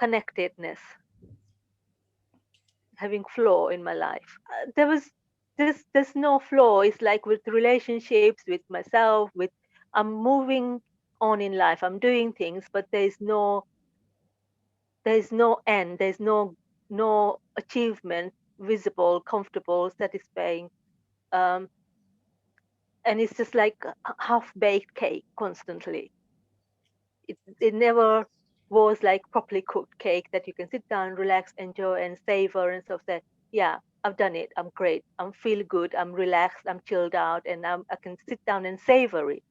connectedness, having flow in my life. There was there's no flow. It's like with relationships, with myself, with I'm moving on in life. I'm doing things, but there's no end. There's no achievement visible, comfortable, satisfying. Um, and it's just like a half-baked cake constantly. It never was like properly cooked cake that you can sit down, relax, enjoy, and savor, and sort of say, "Yeah, I've done it. I'm great. I'm feel good. I'm relaxed. I'm chilled out, and I can sit down and savor it."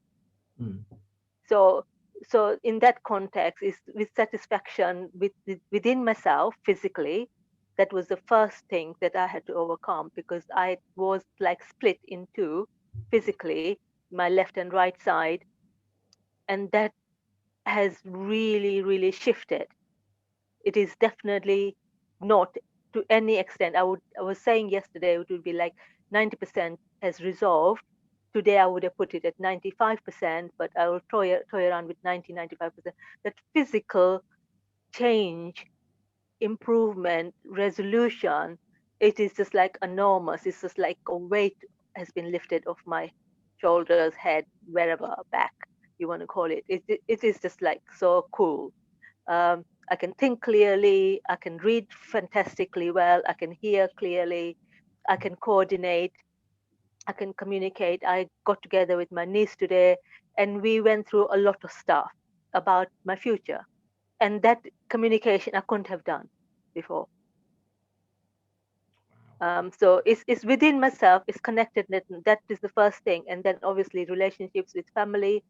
Mm. So, so in that context, is with satisfaction within myself physically. That was the first thing that I had to overcome because I was like split in two physically, my left and right side, and that has really shifted. It is definitely not to any extent. I was saying yesterday it would be like 90% has resolved. Today I would have put it at 95%, but I will toy around with 95%. That physical change, improvement, resolution, it is just like enormous. It's just like a weight has been lifted off my shoulders, head, wherever, back you want to call it. It is just like so cool. I can think clearly, I can read fantastically well, I can hear clearly, I can coordinate, I can communicate. I got together with my niece today and we went through a lot of stuff about my future. And that communication I couldn't have done before. So it's within myself, it's connectedness. That is the first thing. And then obviously relationships with family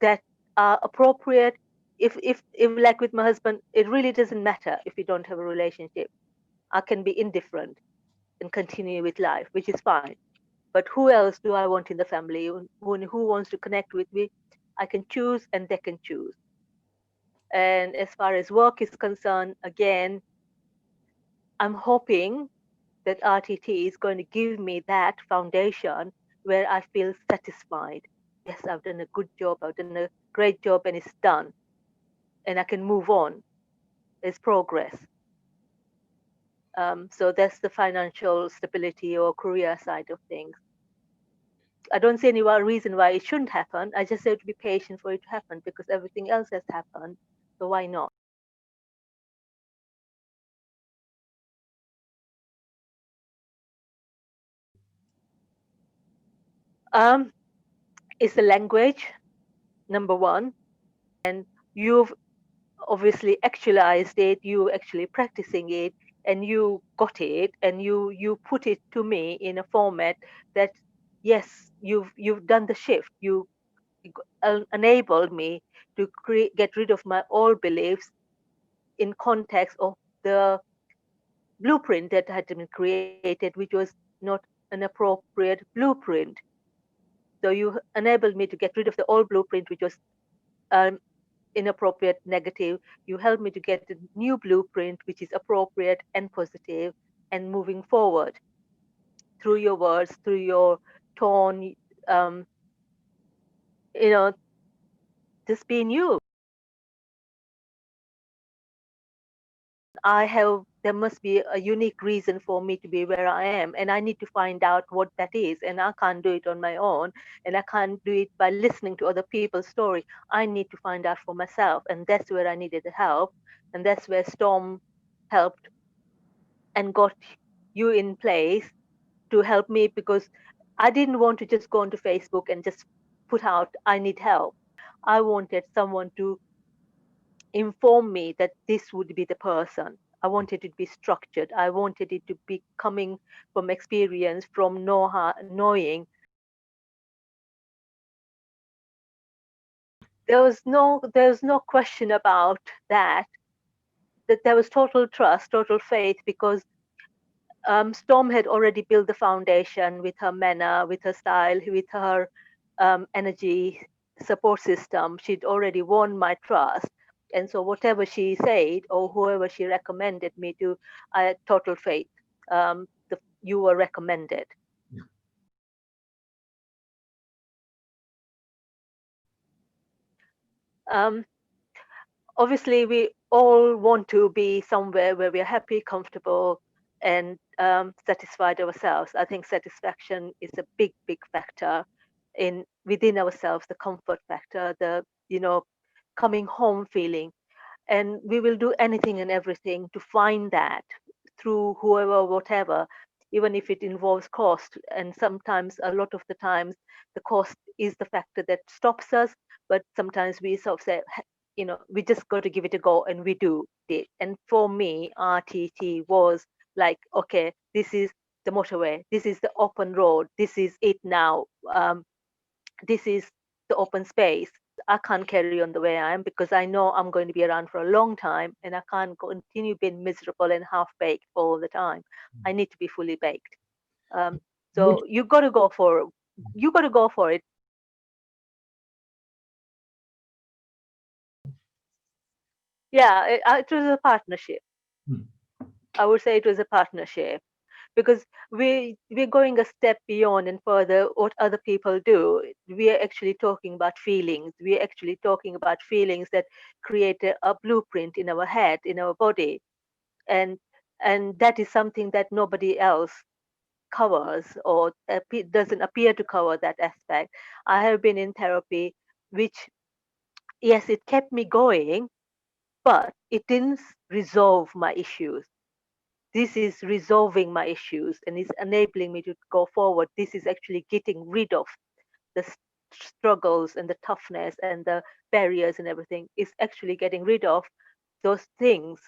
that are appropriate. If like with my husband, it really doesn't matter if we don't have a relationship. I can be indifferent and continue with life, which is fine. But who else do I want in the family? Who wants to connect with me? I can choose and they can choose. And as far as work is concerned, again, I'm hoping that RTT is going to give me that foundation where I feel satisfied. Yes, I've done a good job, I've done a great job, and it's done. And I can move on. There's progress. So that's the financial stability or career side of things. I don't see any reason why it shouldn't happen. I just have to be patient for it to happen because everything else has happened. So why not? Um, it's the language, number one, and you've obviously actualized it. You actually practicing it, and you got it, and you put it to me in a format that yes, you've done the shift. You enabled me to get rid of my old beliefs in context of the blueprint that had been created, which was not an appropriate blueprint. So you enabled me to get rid of the old blueprint, which was um, inappropriate, negative. You helped me to get a new blueprint, which is appropriate and positive, and moving forward through your words, through your tone, um, you know, just being you. There must be a unique reason for me to be where I am, and I need to find out what that is. And I can't do it on my own, and I can't do it by listening to other people's story. I need to find out for myself, and that's where I needed the help, and that's where Storm helped and got you in place to help me because I didn't want to just go onto Facebook and just put out, I need help. I wanted someone to inform me that this would be the person. I wanted it to be structured. I wanted it to be coming from experience, from knowing. There was no question about that. That there was total trust, total faith, because Storm had already built the foundation with her manner, with her style, with her energy support system. She'd already won my trust. And so, whatever she said or whoever she recommended me to, I had total faith. You were recommended. Yeah. Um, Obviously, we all want to be somewhere where we are happy, comfortable, and satisfied ourselves. I think satisfaction is a big, big factor in within ourselves, the comfort factor, the coming home feeling. And we will do anything and everything to find that through whoever, whatever, even if it involves cost. And sometimes, a lot of the times, the cost is the factor that stops us. But sometimes we sort of say, we just got to give it a go, and we do it. And for me, RTT was like, okay, this is the motorway, this is the open road, this is it now. This is the open space. I can't carry on the way I am, because I know I'm going to be around for a long time, and I can't continue being miserable and half baked all the time. I need to be fully baked. Um, Would so you got to go for it. You got to go for it. Yeah, it was a partnership. hmm, I would say it was a partnership, because we're going a step beyond and further what other people do. We are actually talking about feelings. We are actually talking about feelings that create a blueprint in our head, in our body, and that is something that nobody else covers, or doesn't appear to cover that aspect. I have been in therapy, which, yes, it kept me going, but it didn't resolve my issues. This is resolving my issues and is enabling me to go forward. This is actually getting rid of the struggles and the toughness and the barriers and everything. Is actually getting rid of those things.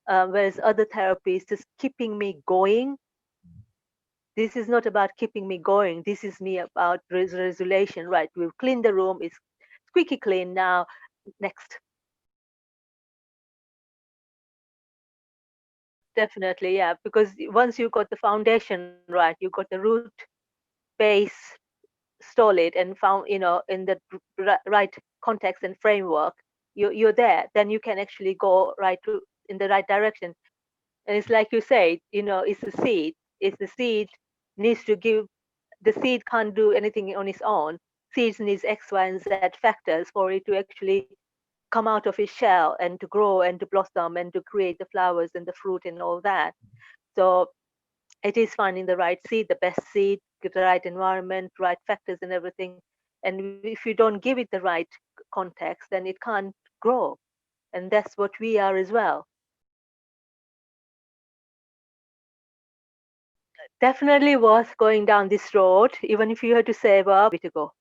Whereas other therapies just keeping me going. This is not about keeping me going. This is me about resolution. Right, we've cleaned the room. It's squeaky clean now. Next. Definitely, yeah. Because once you got the foundation right, you got the root base solid and found, in the right context and framework, you're there. Then you can actually go right to in the right direction. And it's like you said, it's a seed. It's the seed needs to give. The seed can't do anything on its own. Seeds needs X, Y, and Z factors for it to actually come out of its shell and to grow and to blossom and to create the flowers and the fruit and all that. So it is finding the right seed, the best seed, the right environment, right factors and everything. And if you don't give it the right context, then it can't grow. And that's what we are as well. Definitely worth going down this road, even if you had to say, well, we to go.